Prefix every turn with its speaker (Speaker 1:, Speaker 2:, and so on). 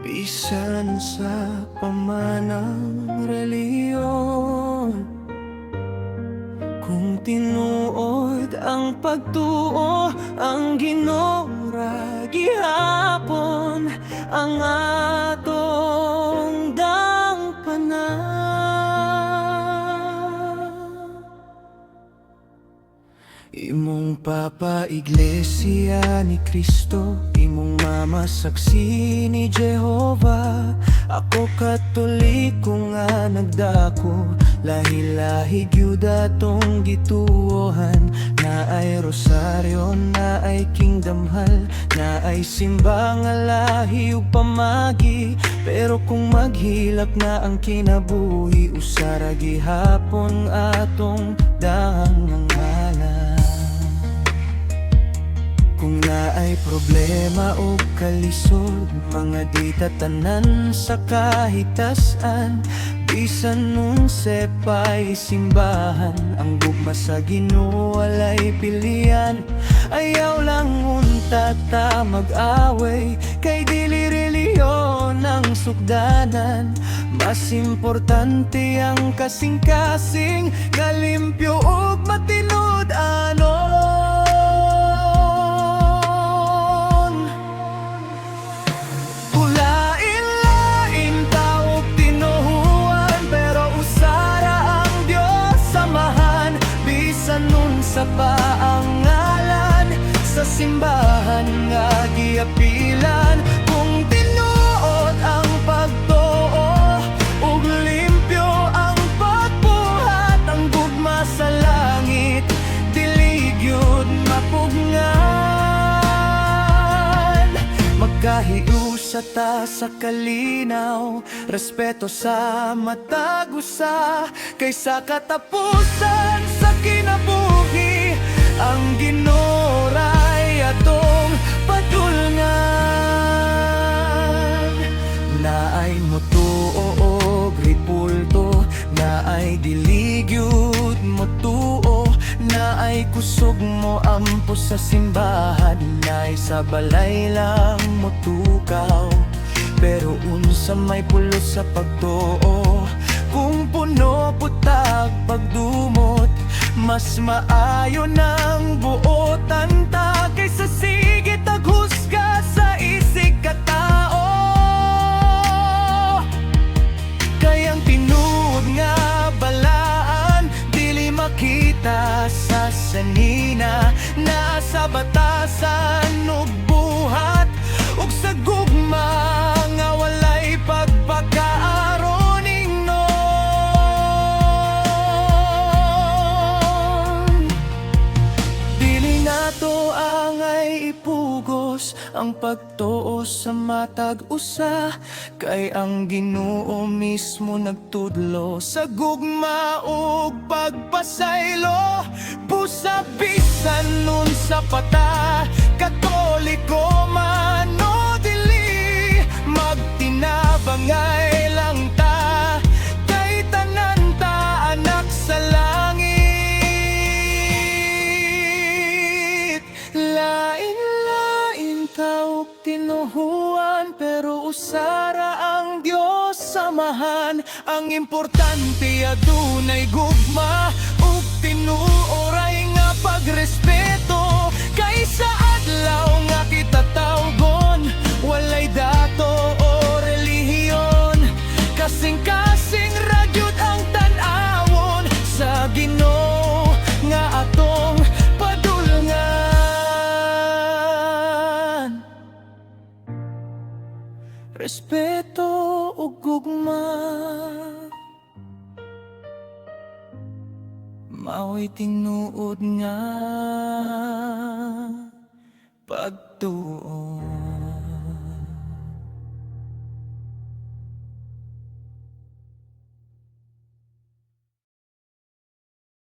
Speaker 1: Bisan sa pamanang reliyon, kung tinuod ang pagtuo, ang ginora gihapon ang atong dangpanan. Imong Papa Iglesia ni Cristo, imong Mama saksi ni Jehovah. Ako Katoliko nga nagdako, lahi-lahi gyud atong gituohan. Naay rosaryo, naay kingdamhal, naay simba nga lahi ug pamagi. Pero kung maghilak na ang kinabuhi, usara gihapon atong dangangalan. Kung naay problema o kalisod, mga di tatanan sa kahitasan, bisan nun sepay simbahan, ang gugma sa Ginoo walay pilian. Ayaw lang unta ta mag-away, kay dili reliyon ang sugdanan. Mas importante ang kasing-kasing, kalimpyo ug matinud-anon. Sa paangalan, sa simbahan nga giapilan, kung tinuod ang pagtuo, ug limpyo ang pagbuhat, ang gugma sa langit, dili gyud mapugngan. Magkahiusa ta sa kalinaw, respeto sa matag usa, kaysa katapusan sa kinabuhi, ang ginoray atong padulngan. Naay motuo og ripulto, naay diligyud motuo, naay kusog mo ampo sa simbahan, naay sa balay lang motukaw. Pero unsa may pulo sa pagtuo, kung puno putag pagdumot, mas maayo ng buotan ta, kaysa sige taghusga sa isig katao. Kayang tinuod nga balaan, dili makita sa sanina, nasa batasan ug buhat, ug sa gugma nga walay pagpakaaron ingnon. Dili nato angay ipugos ang pagtuo sa matag usa, kay ang Ginoo mismo nagtudlo sa gugma ug pagpasaylo. Busa bisan nun sa pata, Katoliko man o dili, magtinabangay lang ta, kay tanan ta anak sa langit. Lain-lain taok tinuhuan, pero usara ang Dios samahan. Ang importante adunay gugma ug tinuoray nga pagrespeto, kaysa adlaw nga kita tawgon, walay dato o relihiyon. Kasing-kasing ragyod ang tan-awon sa Ginoo nga atong padulngan. Respeto ug gugma, mao'y tinuod nga pagtuo.